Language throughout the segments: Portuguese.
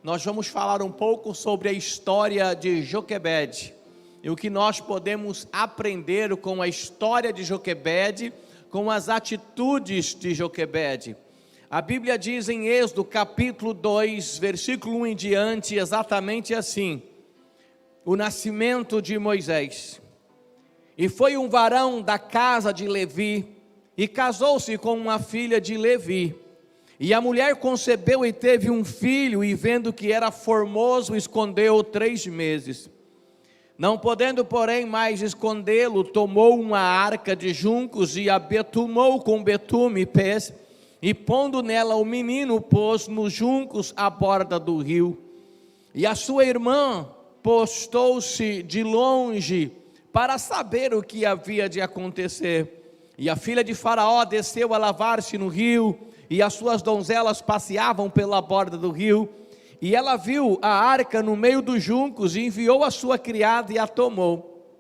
nós vamos falar um pouco sobre a história de Joquebede e o que nós podemos aprender com a história de Joquebede, com as atitudes de Joquebede. A Bíblia diz em Êxodo capítulo 2, versículo 1 em diante, exatamente assim: o nascimento de Moisés. E foi um varão da casa de Levi, e casou-se com uma filha de Levi. E a mulher concebeu e teve um filho, e vendo que era formoso, escondeu 3 meses. Não podendo, porém, mais escondê-lo, tomou uma arca de juncos e a betumou com betume e pés, e pondo nela o menino, pôs nos juncos à borda do rio. E a sua irmã postou-se de longe para saber o que havia de acontecer. E a filha de Faraó desceu a lavar-se no rio, e as suas donzelas passeavam pela borda do rio. E ela viu a arca no meio dos juncos, e enviou a sua criada e a tomou.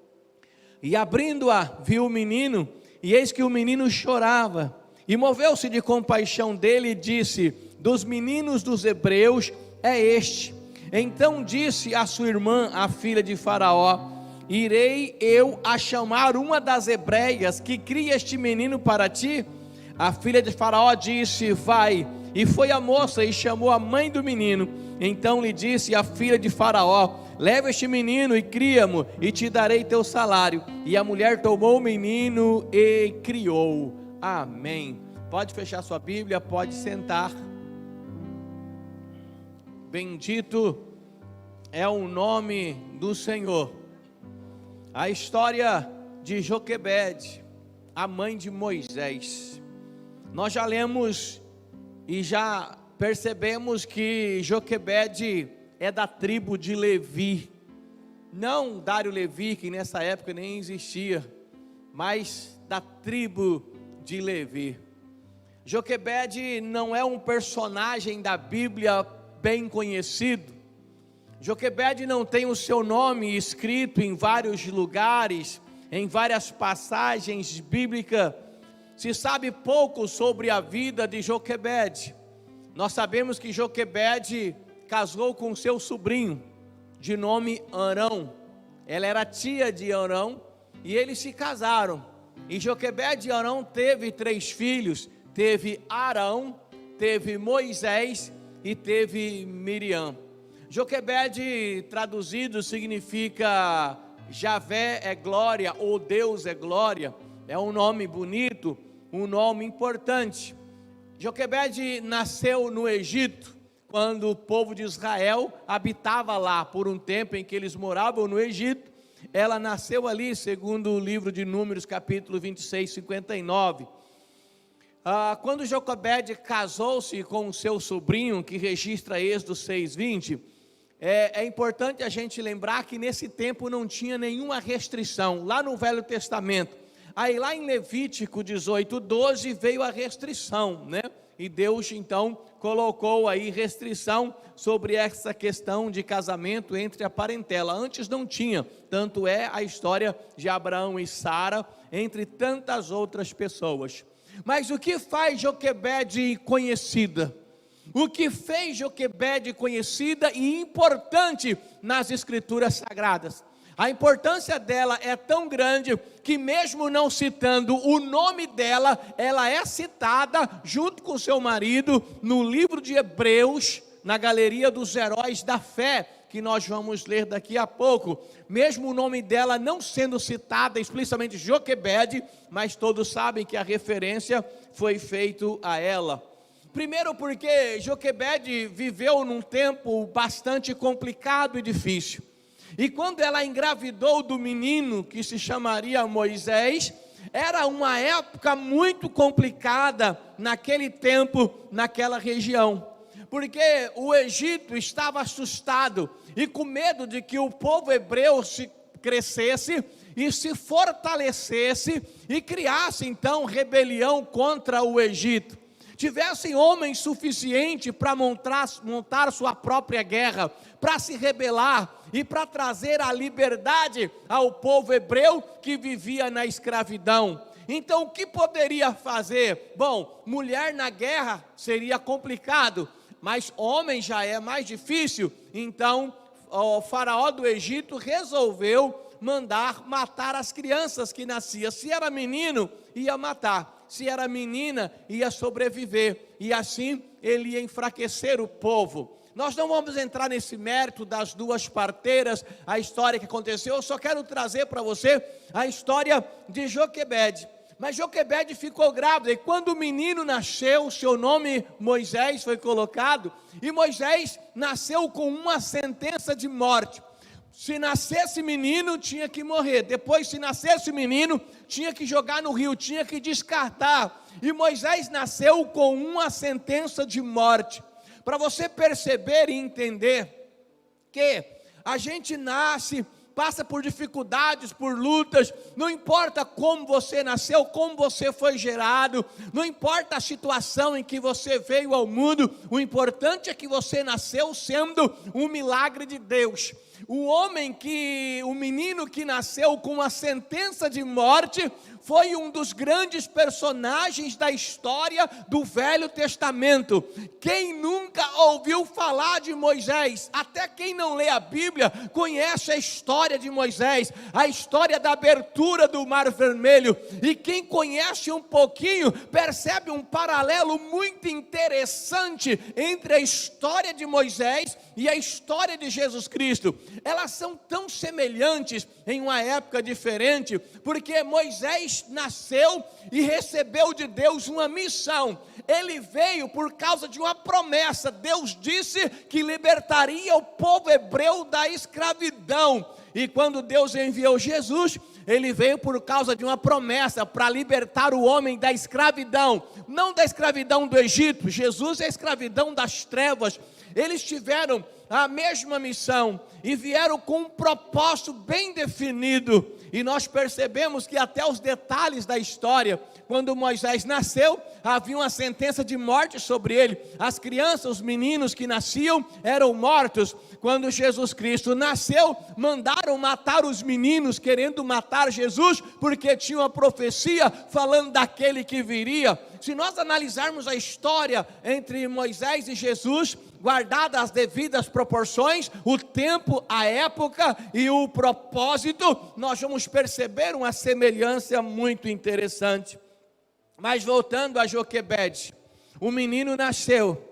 E abrindo-a, viu o menino, e eis que o menino chorava. E moveu-se de compaixão dele e disse: dos meninos dos hebreus é este. Então disse a sua irmã, a filha de Faraó: irei eu a chamar uma das hebreias que cria este menino para ti? A filha de Faraó disse: vai. E foi a moça e chamou a mãe do menino. Então lhe disse a filha de Faraó: leva este menino e cria-mo, e te darei teu salário. E a mulher tomou o menino e criou. Amém. Pode fechar sua Bíblia, pode sentar. Bendito é o nome do Senhor. A história de Joquebede, a mãe de Moisés. Nós já lemos e já percebemos que Joquebede é da tribo de Levi. Não Dário Levi, que nessa época nem existia, mas da tribo de Levi. Joquebede não é um personagem da Bíblia bem conhecido. Joquebede não tem o seu nome escrito em vários lugares, em várias passagens bíblicas. Se sabe pouco sobre a vida de Joquebede. Nós sabemos que Joquebede casou com seu sobrinho, de nome Arão. Ela era tia de Arão, e eles se casaram. E Joquebede e Arão teve 3 filhos. Teve Arão, teve Moisés e teve Miriam. Joquebede, traduzido, significa Javé é glória, ou Deus é glória. É um nome bonito, um nome importante. Joquebede nasceu no Egito, quando o povo de Israel habitava lá, por um tempo em que eles moravam no Egito. Ela nasceu ali, segundo o livro de Números, capítulo 26, 59. Quando Joquebede casou-se com o seu sobrinho, que registra Êxodo 6:20, é importante a gente lembrar que nesse tempo não tinha nenhuma restrição, lá no Velho Testamento. Aí lá em Levítico 18:12 veio a restrição, né? E Deus então colocou aí restrição sobre essa questão de casamento entre a parentela. Antes não tinha, tanto é a história de Abraão e Sara, entre tantas outras pessoas. Mas o que faz Joquebede conhecida? O que fez Joquebede conhecida e importante nas Escrituras Sagradas? A importância dela é tão grande que, mesmo não citando o nome dela, ela é citada junto com seu marido no livro de Hebreus, na galeria dos heróis da fé, que nós vamos ler daqui a pouco. Mesmo o nome dela não sendo citada explicitamente Joquebede, mas todos sabem que a referência foi feita a ela. Primeiro porque Joquebede viveu num tempo bastante complicado e difícil. E quando ela engravidou do menino que se chamaria Moisés, era uma época muito complicada naquele tempo, naquela região. Porque o Egito estava assustado e com medo de que o povo hebreu se crescesse e se fortalecesse e criasse então rebelião contra o Egito. Tivessem homens suficientes para montar sua própria guerra, para se rebelar e para trazer a liberdade ao povo hebreu que vivia na escravidão. Então o que poderia fazer? Bom, mulher na guerra seria complicado. mas homem já é mais difícil. Então o faraó do Egito resolveu mandar matar as crianças que nasciam. Se era menino, ia matar. Se era menina, ia sobreviver. E assim ele ia enfraquecer o povo. Nós não vamos entrar nesse mérito das duas parteiras, a história que aconteceu. Eu só quero trazer para você a história de Joquebede. Mas Joquebede ficou grávida, e quando o menino nasceu, seu nome Moisés foi colocado, e Moisés nasceu com uma sentença de morte. Se nascesse menino, tinha que morrer. Depois, se nascesse menino, tinha que jogar no rio, tinha que descartar. E Moisés nasceu com uma sentença de morte. Para você perceber e entender que a gente nasce, passa por dificuldades, por lutas, não importa como você nasceu, como você foi gerado, não importa a situação em que você veio ao mundo, o importante é que você nasceu sendo um milagre de Deus. O menino que nasceu com uma sentença de morte, foi um dos grandes personagens da história do Velho Testamento. Quem nunca ouviu falar de Moisés? Até quem não lê a Bíblia, conhece a história de Moisés, a história da abertura do Mar Vermelho. E quem conhece um pouquinho, percebe um paralelo muito interessante entre a história de Moisés e a história de Jesus Cristo. Elas são tão semelhantes em uma época diferente, porque Moisés nasceu e recebeu de Deus uma missão. Ele veio por causa de uma promessa. Deus disse que libertaria o povo hebreu da escravidão. E quando Deus enviou Jesus, ele veio por causa de uma promessa para libertar o homem da escravidão, não da escravidão do Egito. Jesus é a escravidão das trevas. Eles tiveram a mesma missão e vieram com um propósito bem definido. E nós percebemos que até os detalhes da história, quando Moisés nasceu, havia uma sentença de morte sobre ele. As crianças, os meninos que nasciam eram mortos. Quando Jesus Cristo nasceu, mandaram matar os meninos, querendo matar Jesus, porque tinha uma profecia falando daquele que viria. Se nós analisarmos a história entre Moisés e Jesus, guardadas as devidas proporções, o tempo, a época e o propósito, nós vamos perceber uma semelhança muito interessante. Mas voltando a Joquebede, o menino nasceu,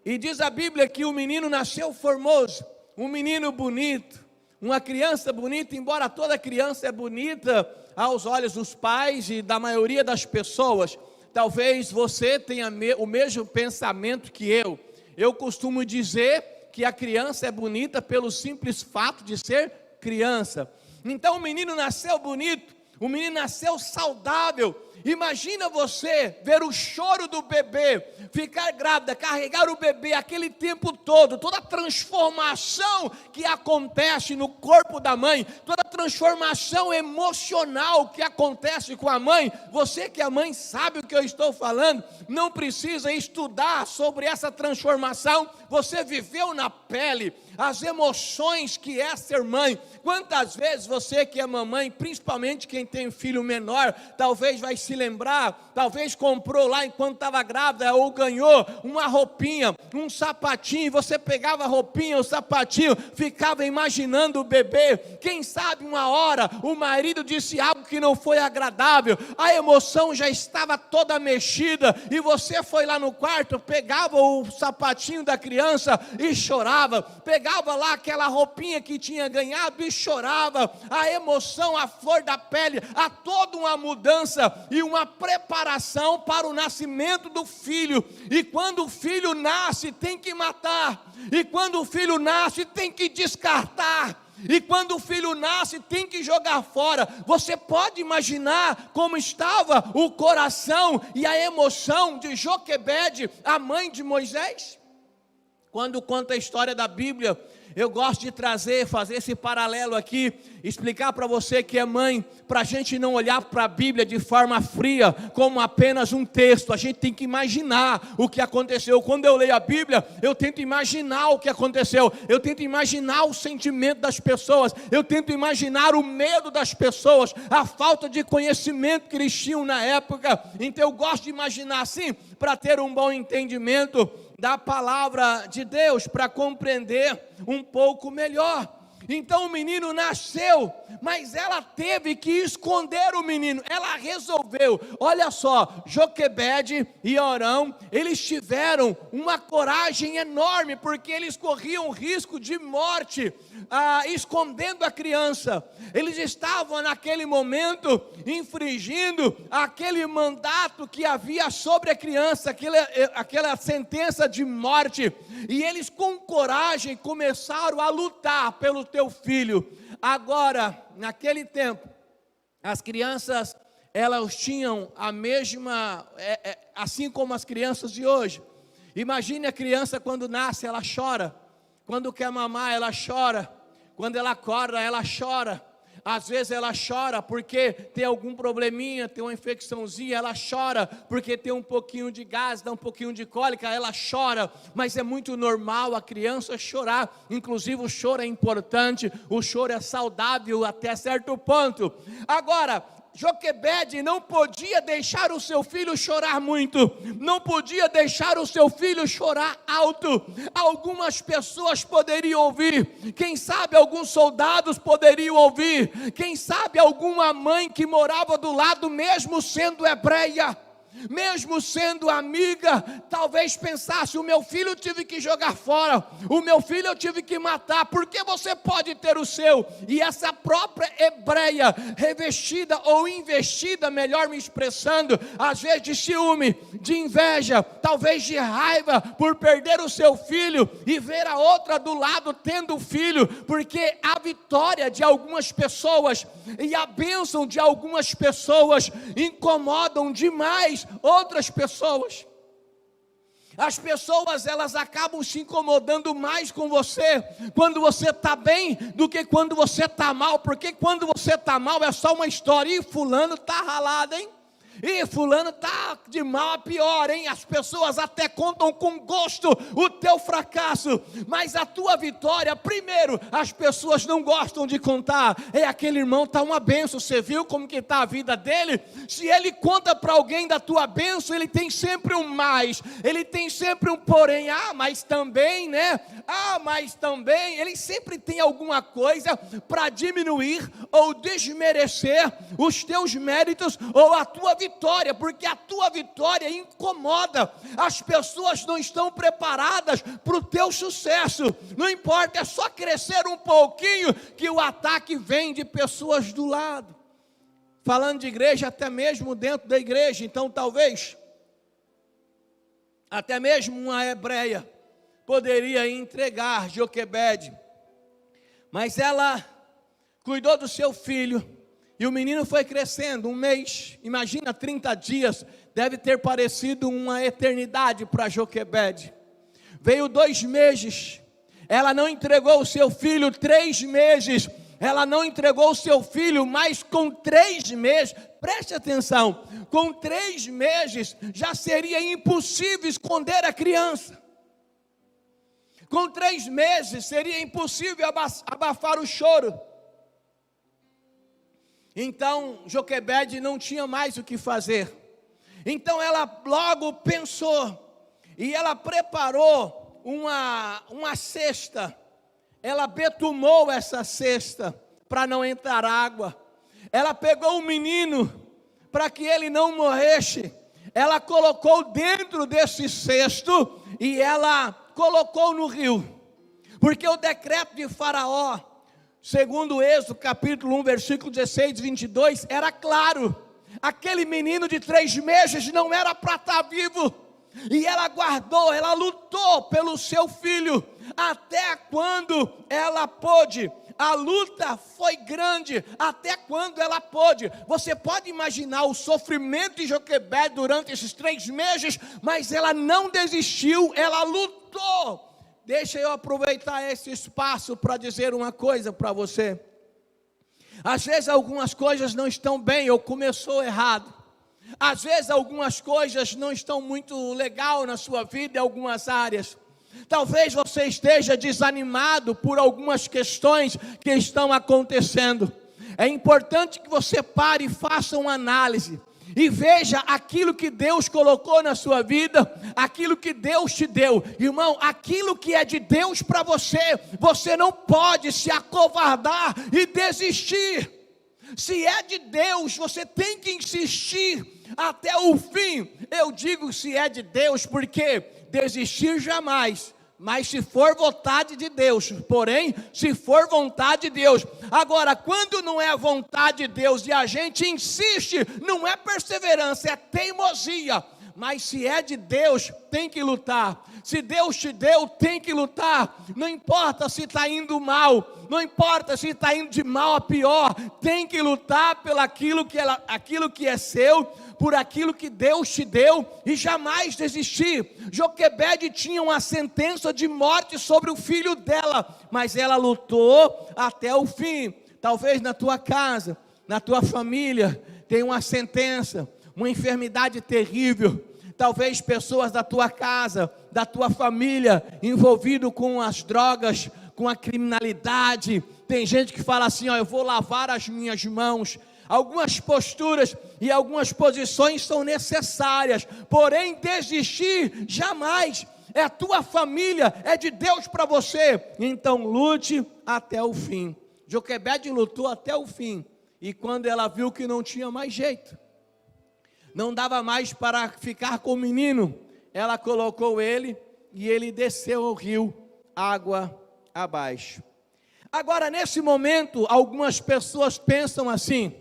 e diz a Bíblia que o menino nasceu formoso, um menino bonito, uma criança bonita, embora toda criança é bonita aos olhos dos pais e da maioria das pessoas. Talvez você tenha o mesmo pensamento que eu. Eu costumo dizer que a criança é bonita pelo simples fato de ser criança. Então o menino nasceu bonito, o menino nasceu saudável. Imagina você ver o choro do bebê, ficar grávida, carregar o bebê aquele tempo todo, toda a transformação que acontece no corpo da mãe, toda a transformação emocional que acontece com a mãe. Você que é mãe sabe o que eu estou falando, não precisa estudar sobre essa transformação, você viveu na pele as emoções que é ser mãe. Quantas vezes você que é mamãe, principalmente quem tem filho menor, talvez vai se lembrar, talvez comprou lá enquanto estava grávida, ou ganhou uma roupinha, um sapatinho, você pegava a roupinha, o sapatinho, ficava imaginando o bebê. Quem sabe uma hora o marido disse algo que não foi agradável, a emoção já estava toda mexida, e você foi lá no quarto, pegava o sapatinho da criança e chorava, pegava lá aquela roupinha que tinha ganhado e chorava. A emoção, a flor da pele, há toda uma mudança e uma preparação para o nascimento do filho. E quando o filho nasce, tem que matar, e quando o filho nasce, tem que descartar, e quando o filho nasce, tem que jogar fora. Você pode imaginar como estava o coração e a emoção de Joquebede, a mãe de Moisés? Quando conta a história da Bíblia, eu gosto de fazer esse paralelo aqui, explicar para você que é mãe, para a gente não olhar para a Bíblia de forma fria, como apenas um texto. A gente tem que imaginar o que aconteceu. Quando eu leio a Bíblia, eu tento imaginar o que aconteceu, eu tento imaginar o sentimento das pessoas, eu tento imaginar o medo das pessoas, a falta de conhecimento que eles tinham na época. Então eu gosto de imaginar assim, para ter um bom entendimento. da palavra de Deus para compreender um pouco melhor. Então o menino nasceu, mas ela teve que esconder o menino. Ela resolveu, olha só, Joquebede e Orão, eles tiveram uma coragem enorme, porque eles corriam risco de morte, escondendo a criança. Eles estavam naquele momento infringindo aquele mandato que havia sobre a criança, aquela sentença de morte, e eles com coragem começaram a lutar pelo teu filho. Agora, naquele tempo, as crianças, elas tinham a mesma, assim como as crianças de hoje. Imagine a criança quando nasce, ela chora. Quando quer mamar, ela chora. Quando ela acorda, ela chora. Às vezes ela chora porque tem algum probleminha, tem uma infecçãozinha, ela chora porque tem um pouquinho de gás, dá um pouquinho de cólica, ela chora. Mas é muito normal a criança chorar. Inclusive o choro é importante, o choro é saudável até certo ponto. Agora, Joquebede não podia deixar o seu filho chorar muito, não podia deixar o seu filho chorar alto. Algumas pessoas poderiam ouvir, quem sabe alguns soldados poderiam ouvir, quem sabe alguma mãe que morava do lado, mesmo sendo hebreia, mesmo sendo amiga, talvez pensasse: o meu filho eu tive que jogar fora, o meu filho eu tive que matar, porque você pode ter o seu. E essa própria hebreia, revestida ou investida, melhor me expressando, às vezes de ciúme, de inveja, talvez de raiva por perder o seu filho e ver a outra do lado tendo o filho, porque a vitória de algumas pessoas e a bênção de algumas pessoas incomodam demais outras pessoas. As pessoas, elas acabam se incomodando mais com você quando você está bem do que quando você está mal, porque quando você está mal é só uma história. E fulano está ralado, hein? E fulano está de mal a pior, hein? As pessoas até contam com gosto o teu fracasso, mas a tua vitória, primeiro, as pessoas não gostam de contar. Aquele irmão está uma benção, você viu como que está a vida dele? Se ele conta para alguém da tua benção, ele tem sempre um mais, ele tem sempre um porém. Mas também, né? Mas também, ele sempre tem alguma coisa para diminuir ou desmerecer os teus méritos ou a tua vitória, porque a tua vitória incomoda. As pessoas não estão preparadas para o teu sucesso. Não importa, é só crescer um pouquinho que o ataque vem de pessoas do lado. Falando de igreja, até mesmo dentro da igreja. Então talvez até mesmo uma hebreia poderia entregar Joquebede, mas ela cuidou do seu filho. E o menino foi crescendo, um mês, imagina 30 dias, deve ter parecido uma eternidade para Joquebede. Veio 2 meses, ela não entregou o seu filho. 3 meses, ela não entregou o seu filho, mas com 3 meses, preste atenção, com 3 meses já seria impossível esconder a criança. Com 3 meses seria impossível abafar o choro. Então Joquebede não tinha mais o que fazer. Então ela logo pensou, e ela preparou uma cesta. Ela betumou essa cesta para não entrar água. Ela pegou o menino para que ele não morresse. Ela colocou dentro desse cesto e ela colocou no rio, porque o decreto de Faraó, segundo Êxodo capítulo 1, versículo 16 e 22, era claro: aquele menino de 3 meses não era para estar vivo. E ela guardou, ela lutou pelo seu filho, até quando ela pôde. A luta foi grande, até quando ela pôde. Você pode imaginar o sofrimento de Joquebede durante esses 3 meses, mas ela não desistiu, ela lutou. Deixa eu aproveitar esse espaço para dizer uma coisa para você. Às vezes algumas coisas não estão bem ou começou errado. Às vezes algumas coisas não estão muito legal na sua vida em algumas áreas. Talvez você esteja desanimado por algumas questões que estão acontecendo. É importante que você pare e faça uma análise. e veja aquilo que Deus colocou na sua vida, aquilo que Deus te deu. Irmão, aquilo que é de Deus para você, você não pode se acovardar e desistir. Se é de Deus, você tem que insistir até o fim. Eu digo se é de Deus, porque desistir jamais. Mas se for vontade de Deus, porém, se for vontade de Deus. Agora, quando não é vontade de Deus e a gente insiste, não é perseverança, é teimosia. Mas se é de Deus, tem que lutar. Se Deus te deu, tem que lutar. Não importa se está indo mal, não importa se está indo de mal a pior, tem que lutar pelo aquilo que é seu, por aquilo que Deus te deu, e jamais desistir. Joquebede tinha uma sentença de morte sobre o filho dela, mas ela lutou até o fim. Talvez na tua casa, na tua família, tem uma sentença, uma enfermidade terrível. Talvez pessoas da tua casa, da tua família, envolvido com as drogas, com a criminalidade. Tem gente que fala assim, eu vou lavar as minhas mãos. Algumas posturas e algumas posições são necessárias, porém desistir jamais. É a tua família, é de Deus para você, então lute até o fim. Joquebede lutou até o fim, e quando ela viu que não tinha mais jeito, não dava mais para ficar com o menino, ela colocou ele, e ele desceu ao rio, água abaixo. Agora nesse momento, algumas pessoas pensam assim,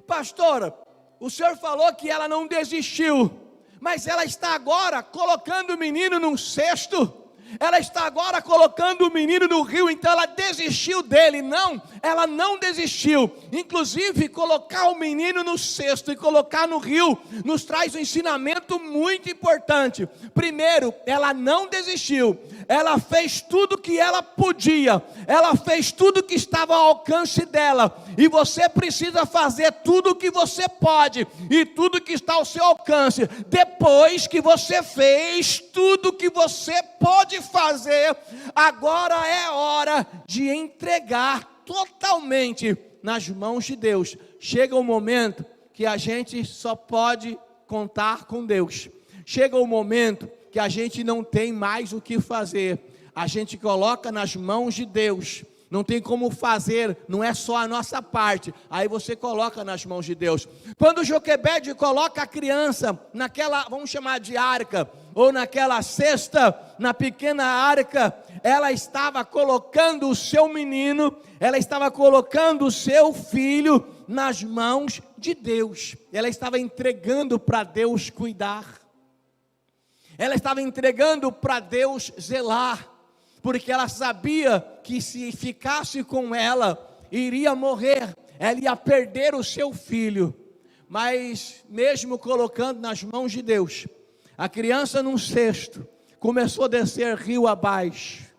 pastora, o senhor falou que ela não desistiu, mas ela está agora colocando o menino num cesto, ela está agora colocando o menino no rio, então ela desistiu dele. Não, ela não desistiu. Inclusive, colocar o menino no cesto e colocar no rio, nos traz um ensinamento muito importante. Primeiro, ela não desistiu, ela fez tudo que ela podia, ela fez tudo que estava ao alcance dela, e você precisa fazer tudo o que você pode, e tudo que está ao seu alcance. Depois que você fez tudo que você pode fazer, agora é hora de entregar totalmente nas mãos de Deus. Chega um momento que a gente só pode contar com Deus. Chega um momento que a gente não tem mais o que fazer, a gente coloca nas mãos de Deus. Não tem como fazer, não é só a nossa parte, aí você coloca nas mãos de Deus. Quando Joquebede coloca a criança naquela, vamos chamar de arca, ou naquela cesta, na pequena arca, ela estava colocando o seu menino, ela estava colocando o seu filho nas mãos de Deus. Ela estava entregando para Deus cuidar, ela estava entregando para Deus zelar, porque ela sabia que se ficasse com ela, iria morrer, ela ia perder o seu filho. Mas mesmo colocando nas mãos de Deus, a criança num cesto, começou a descer rio abaixo.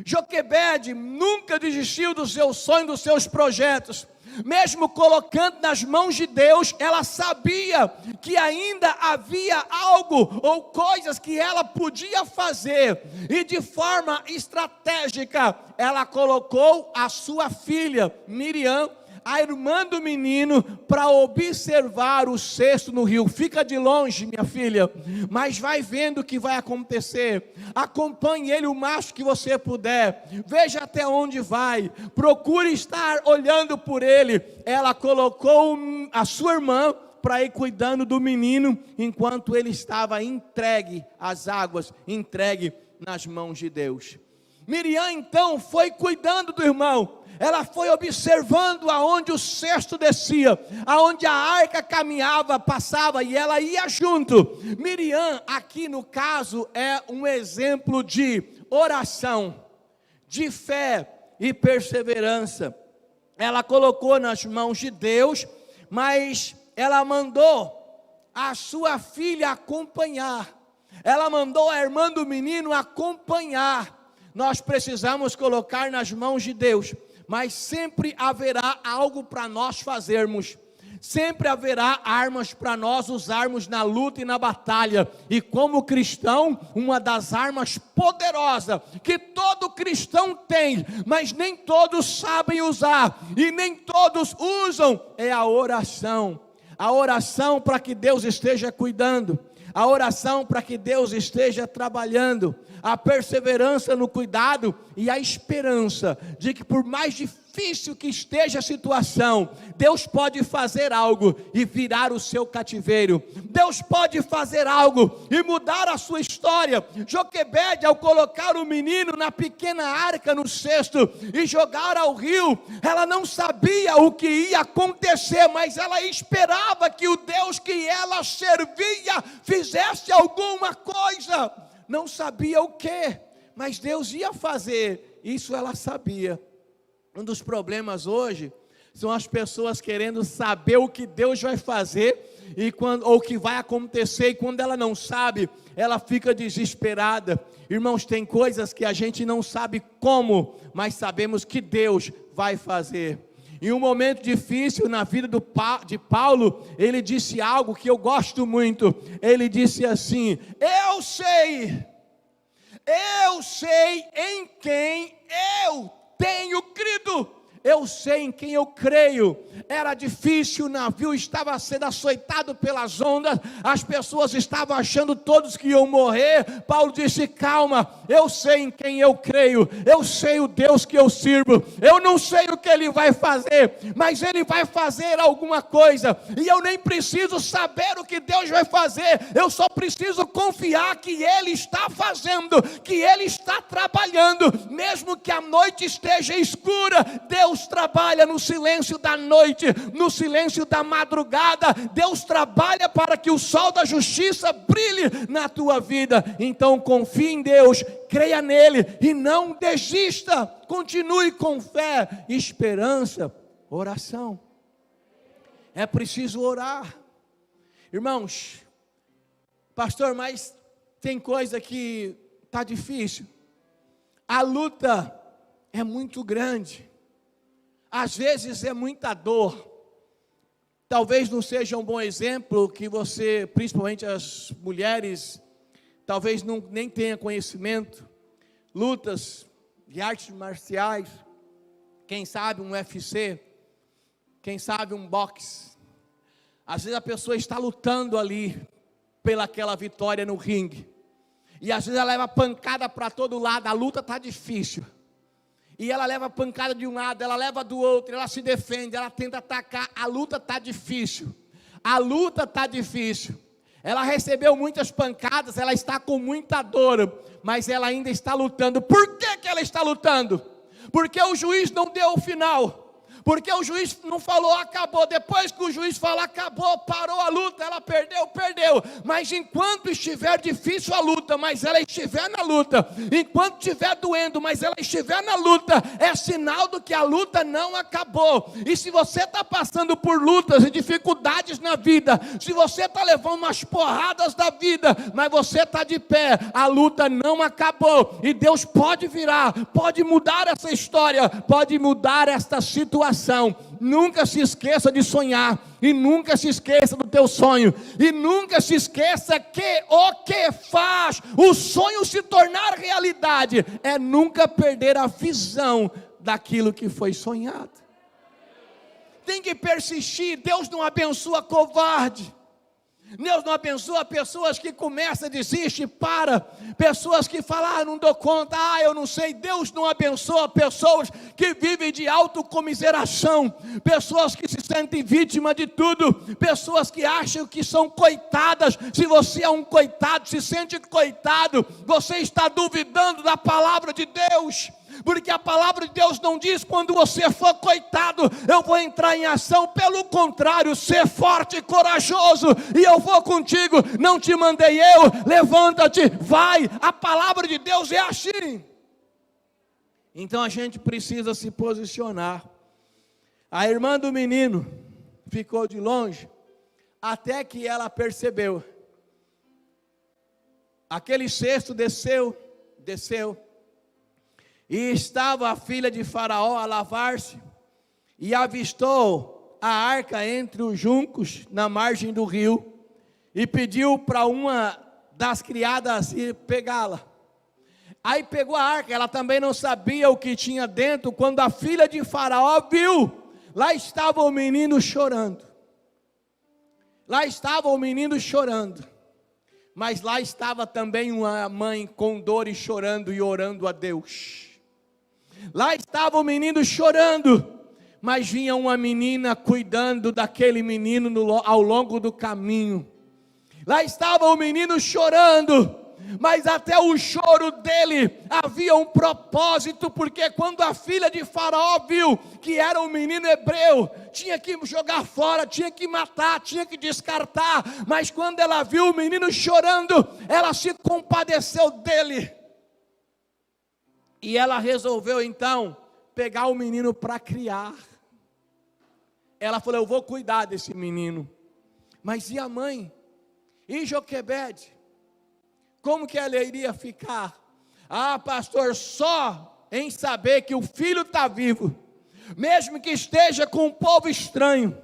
Joquebede nunca desistiu do seu sonho, dos seus projetos. Mesmo colocando nas mãos de Deus, ela sabia que ainda havia algo ou coisas que ela podia fazer, e de forma estratégica, ela colocou a sua filha Miriam, a irmã do menino, para observar o cesto no rio. Fica de longe, minha filha, mas vai vendo o que vai acontecer. Acompanhe ele o máximo que você puder, veja até onde vai, procure estar olhando por ele. Ela colocou a sua irmã para ir cuidando do menino, enquanto ele estava entregue às águas, entregue nas mãos de Deus. Miriam então foi cuidando do irmão, ela foi observando aonde o cesto descia, aonde a arca caminhava, passava, e ela ia junto. Miriam aqui no caso é um exemplo de oração, de fé e perseverança. Ela colocou nas mãos de Deus, mas ela mandou a sua filha acompanhar, ela mandou a irmã do menino acompanhar. Nós precisamos colocar nas mãos de Deus, mas sempre haverá algo para nós fazermos, sempre haverá armas para nós usarmos na luta e na batalha. E como cristão, uma das armas poderosas que todo cristão tem, mas nem todos sabem usar, e nem todos usam, é a oração. a oração para que Deus esteja cuidando, a oração para que Deus esteja trabalhando, a perseverança no cuidado e a esperança de que por mais difícil que esteja a situação, Deus pode fazer algo e virar o seu cativeiro. Deus pode fazer algo e mudar a sua história. Joquebede, ao colocar o menino na pequena arca no cesto e jogar ao rio, ela não sabia o que ia acontecer, mas ela esperava que o Deus que ela servia fizesse alguma coisa. Não sabia o que, mas Deus ia fazer, isso ela sabia. Um dos problemas hoje são as pessoas querendo saber o que Deus vai fazer ou o que vai acontecer, e quando ela não sabe, ela fica desesperada. Irmãos, tem coisas que a gente não sabe como, mas sabemos que Deus vai fazer. Em um momento difícil na vida de Paulo, ele disse algo que eu gosto muito. Ele disse assim: eu sei em quem eu tenho crido. Eu sei em quem eu creio. Era difícil, o navio estava sendo açoitado pelas ondas, as pessoas estavam achando todos que iam morrer. Paulo disse: calma, eu sei em quem eu creio, eu sei o Deus que eu sirvo. Eu não sei o que Ele vai fazer, mas Ele vai fazer alguma coisa, e eu nem preciso saber o que Deus vai fazer, eu só preciso confiar que Ele está fazendo, que Ele está trabalhando, mesmo que a noite esteja escura. Deus trabalha no silêncio da noite, no silêncio da madrugada. Deus trabalha para que o sol da justiça brilhe na tua vida. Então confie em Deus, creia nele e não desista. Continue com fé, esperança, oração. É preciso orar. Irmãos, pastor, mas tem coisa que está difícil. A luta é muito grande. Às vezes é muita dor. Talvez não seja um bom exemplo que você, principalmente as mulheres, talvez nem tenha conhecimento. Lutas de artes marciais, quem sabe um UFC, quem sabe um boxe. Às vezes a pessoa está lutando ali pelaquela vitória no ringue, e às vezes ela leva pancada para todo lado, a luta está difícil. E ela leva pancada de um lado, ela leva do outro, ela se defende, ela tenta atacar, a luta está difícil. A luta está difícil. Ela recebeu muitas pancadas, ela está com muita dor, mas ela ainda está lutando. Por que ela está lutando? Porque o juiz não deu o final. Porque o juiz não falou acabou. Depois que o juiz falar acabou, parou a luta, ela perdeu. Mas enquanto estiver difícil a luta, mas ela estiver na luta, enquanto estiver doendo, mas ela estiver na luta, é sinal do que a luta não acabou. E se você está passando por lutas e dificuldades na vida, se você está levando umas porradas da vida, mas você está de pé, a luta não acabou. E Deus pode virar, pode mudar essa história, pode mudar esta situação. Nunca se esqueça de sonhar, e nunca se esqueça do teu sonho, e nunca se esqueça que o que faz o sonho se tornar realidade é nunca perder a visão daquilo que foi sonhado. Tem que persistir. Deus não abençoa covarde. Deus não abençoa pessoas que começam a desistir, pessoas que falam, não dou conta, eu não sei. Deus não abençoa pessoas que vivem de autocomiseração, pessoas que se sentem vítima de tudo, pessoas que acham que são coitadas. Se você é um coitado, se sente coitado, você está duvidando da palavra de Deus. Porque a palavra de Deus não diz: quando você for coitado, eu vou entrar em ação. Pelo contrário, ser forte e corajoso, e eu vou contigo. Não te mandei eu, levanta-te, vai. A palavra de Deus é assim. Então a gente precisa se posicionar. A irmã do menino ficou de longe, até que ela percebeu. Aquele cesto desceu, e estava a filha de Faraó a lavar-se, e avistou a arca entre os juncos na margem do rio, e pediu para uma das criadas ir pegá-la. Aí pegou a arca, ela também não sabia o que tinha dentro. Quando a filha de Faraó viu, lá estava o menino chorando. Lá estava o menino chorando, mas lá estava também uma mãe com dor e chorando e orando a Deus. Lá estava o menino chorando, mas vinha uma menina cuidando daquele menino ao longo do caminho. Lá estava o menino chorando, mas até o choro dele havia um propósito, porque quando a filha de Faraó viu que era um menino hebreu, tinha que jogar fora, tinha que matar, tinha que descartar, mas quando ela viu o menino chorando, ela se compadeceu dele, e ela resolveu então pegar o menino para criar. Ela falou: eu vou cuidar desse menino. Mas e a mãe? E Joquebede? Como que ela iria ficar? Ah, pastor, só em saber que o filho está vivo, mesmo que esteja com um povo estranho,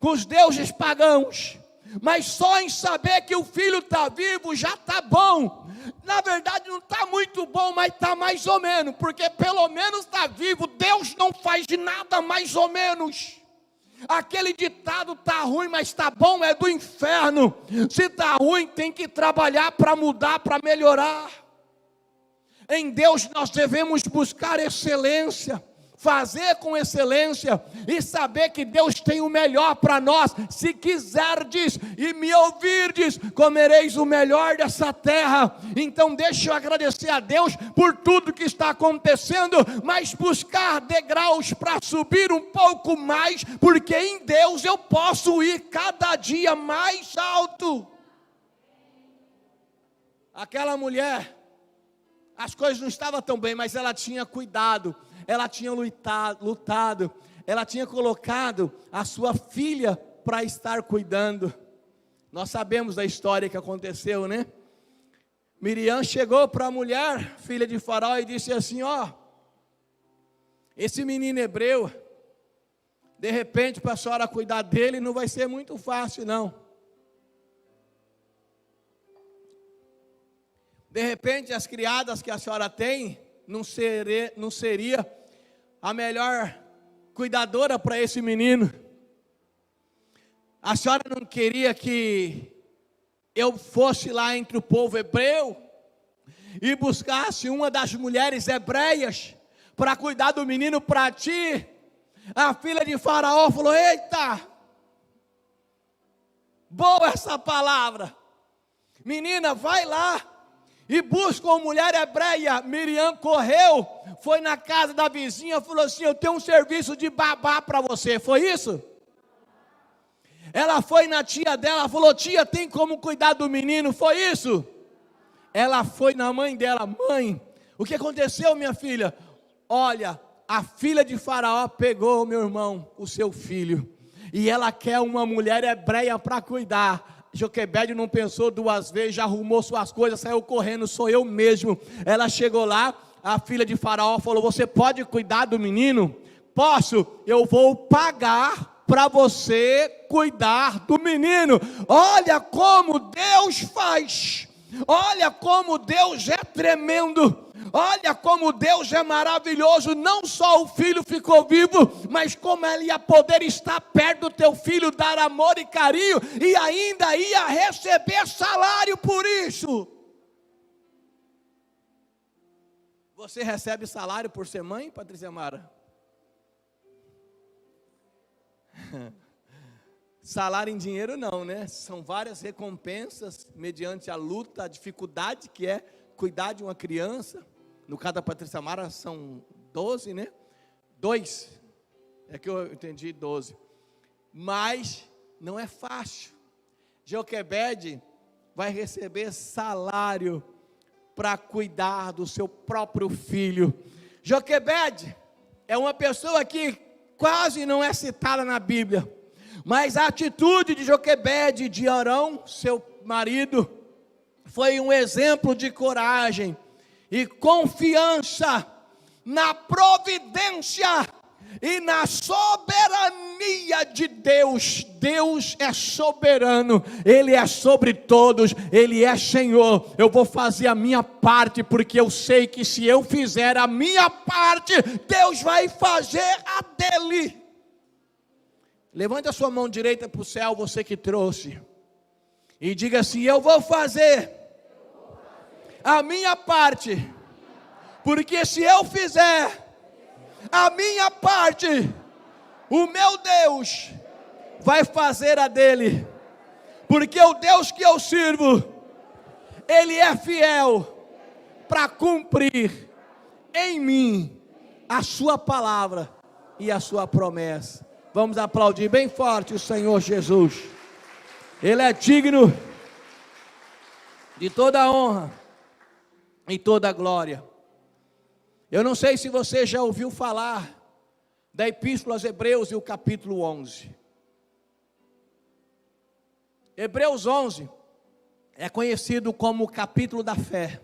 com os deuses pagãos, mas só em saber que o filho está vivo já está bom. Na verdade não está muito bom, mas está mais ou menos, porque pelo menos está vivo. Deus não faz de nada mais ou menos. Aquele ditado está ruim, mas está bom, é do inferno. Se está ruim, tem que trabalhar para mudar, para melhorar. Em Deus nós devemos buscar excelência, fazer com excelência e saber que Deus tem o melhor para nós. Se quiserdes e me ouvirdes, comereis o melhor dessa terra. Então deixa eu agradecer a Deus por tudo que está acontecendo, mas buscar degraus para subir um pouco mais, porque em Deus eu posso ir cada dia mais alto. Aquela mulher, as coisas não estavam tão bem, mas ela tinha cuidado, ela tinha lutado, ela tinha colocado a sua filha para estar cuidando. Nós sabemos da história que aconteceu, né? Miriam chegou para a mulher, filha de Faraó, e disse assim: ó, esse menino hebreu, de repente para a senhora cuidar dele não vai ser muito fácil não. De repente as criadas que a senhora tem não seria a melhor cuidadora para esse menino. A senhora não queria que eu fosse lá entre o povo hebreu e buscasse uma das mulheres hebreias para cuidar do menino para ti? A filha de Faraó falou: eita, boa essa palavra, menina, vai lá e busca uma mulher hebreia. Miriam correu, foi na casa da vizinha, falou assim: eu tenho um serviço de babá para você. Foi isso? Ela foi na tia dela, falou: tia, tem como cuidar do menino? Foi isso? Ela foi na mãe dela: mãe, o que aconteceu, minha filha? Olha, a filha de Faraó pegou, meu irmão, o seu filho, e ela quer uma mulher hebreia para cuidar. Joquebede não pensou duas vezes, já arrumou suas coisas, saiu correndo: sou eu mesmo. Ela chegou lá, a filha de Faraó falou: você pode cuidar do menino? Posso, eu vou pagar para você cuidar do menino. Olha como Deus faz, olha como Deus é tremendo, olha como Deus é maravilhoso. Não só o filho ficou vivo, mas como ela ia poder estar perto do teu filho, dar amor e carinho, e ainda ia receber salário por isso. Você recebe salário por ser mãe, Patrícia Mara? Salário em dinheiro não, né? São várias recompensas mediante a luta, a dificuldade que é cuidar de uma criança. No caso da Patrícia Mara são 12, né? 2, é que eu entendi 12. Mas não é fácil. Joquebede vai receber salário para cuidar do seu próprio filho. Joquebede é uma pessoa que quase não é citada na Bíblia, mas a atitude de Joquebede, de Arão, seu marido, foi um exemplo de coragem e confiança na providência e na soberania de Deus. Deus é soberano, Ele é sobre todos, Ele é Senhor. Eu vou fazer a minha parte, porque eu sei que se eu fizer a minha parte, Deus vai fazer a dele. Levante a sua mão direita para o céu, você que trouxe. E diga assim: eu vou fazer a minha parte. Porque se eu fizer a minha parte, o meu Deus vai fazer a dele. Porque o Deus que eu sirvo, Ele é fiel para cumprir em mim a sua palavra e a sua promessa. Vamos aplaudir bem forte o Senhor Jesus. Ele é digno de toda a honra e toda a glória. Eu não sei se você já ouviu falar da Epístola aos Hebreus e o capítulo 11. Hebreus 11 é conhecido como o capítulo da fé.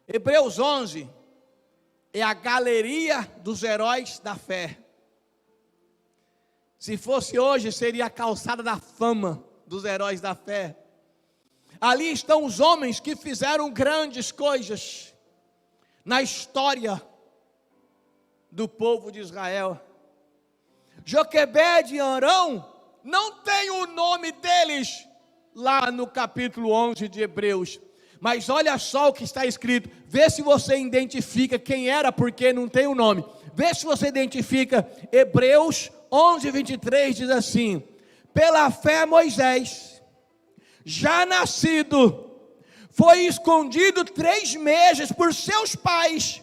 Hebreus 11 é a galeria dos heróis da fé. Se fosse hoje, seria a calçada da fama dos heróis da fé. Ali estão os homens que fizeram grandes coisas na história do povo de Israel. Joquebede e Arão, não tem o nome deles lá no capítulo 11 de Hebreus. Mas olha só o que está escrito. Vê se você identifica quem era, porque não tem o nome. Vê se você identifica. Hebreus 11, 23 diz assim: pela fé Moisés, já nascido, foi escondido 3 meses por seus pais,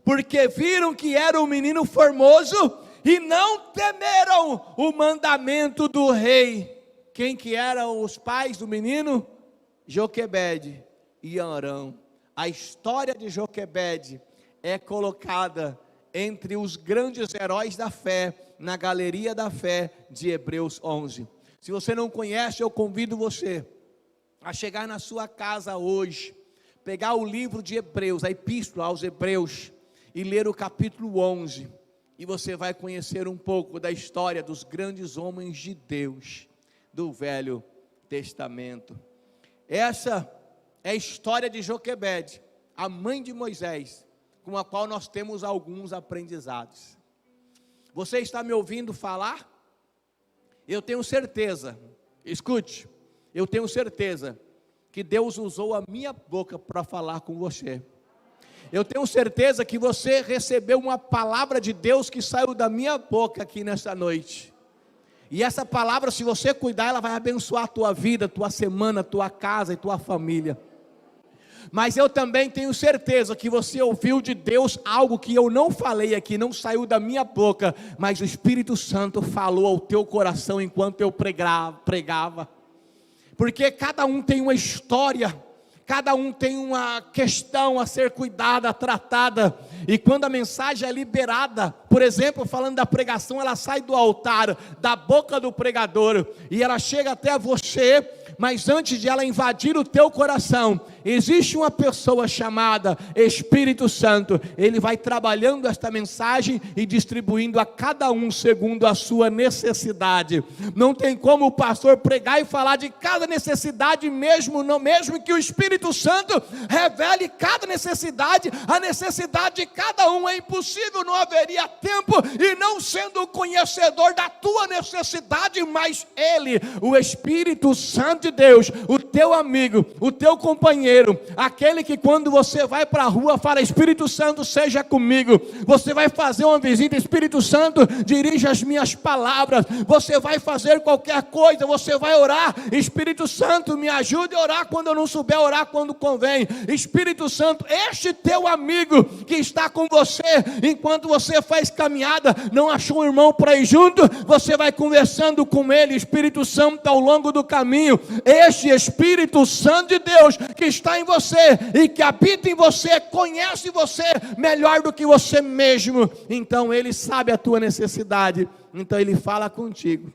porque viram que era um menino formoso e não temeram o mandamento do rei. Quem que eram os pais do menino? Joquebede e Arão. A história de Joquebede é colocada entre os grandes heróis da fé, na galeria da fé de Hebreus 11. Se você não conhece, eu convido você a chegar na sua casa hoje, pegar o livro de Hebreus, a Epístola aos Hebreus, e ler o capítulo 11, e você vai conhecer um pouco da história dos grandes homens de Deus, do Velho Testamento. Essa é a história de Joquebede, a mãe de Moisés, com a qual nós temos alguns aprendizados. Você está me ouvindo falar? Eu tenho certeza, escute, eu tenho certeza que Deus usou a minha boca para falar com você. Eu tenho certeza que você recebeu uma palavra de Deus que saiu da minha boca aqui nessa noite. E essa palavra, se você cuidar, ela vai abençoar a tua vida, tua semana, tua casa e tua família. Mas eu também tenho certeza que você ouviu de Deus algo que eu não falei aqui, não saiu da minha boca, mas o Espírito Santo falou ao teu coração enquanto eu pregava. Porque cada um tem uma história, cada um tem uma questão a ser cuidada, tratada, e quando a mensagem é liberada, por exemplo, falando da pregação, ela sai do altar, da boca do pregador, e ela chega até você, mas antes de ela invadir o teu coração, existe uma pessoa chamada Espírito Santo. Ele vai trabalhando esta mensagem e distribuindo a cada um segundo a sua necessidade. Não tem como o pastor pregar e falar de cada necessidade, mesmo que o Espírito Santo revele cada necessidade, a necessidade de cada um. É impossível, não haveria tempo, e não sendo o conhecedor da tua necessidade, mas Ele, o Espírito Santo de Deus, o teu amigo, o teu companheiro, aquele que quando você vai para a rua fala: Espírito Santo, seja comigo. Você vai fazer uma visita: Espírito Santo, dirija as minhas palavras. Você vai fazer qualquer coisa, você vai orar: Espírito Santo, me ajude a orar quando eu não souber orar quando convém. Espírito Santo, este teu amigo que está com você, enquanto você faz caminhada, não achou um irmão para ir junto, você vai conversando com ele. Espírito Santo, ao longo do caminho, este Espírito Santo de Deus que está em você e que habita em você, conhece você melhor do que você mesmo, então ele sabe a tua necessidade, então ele fala contigo.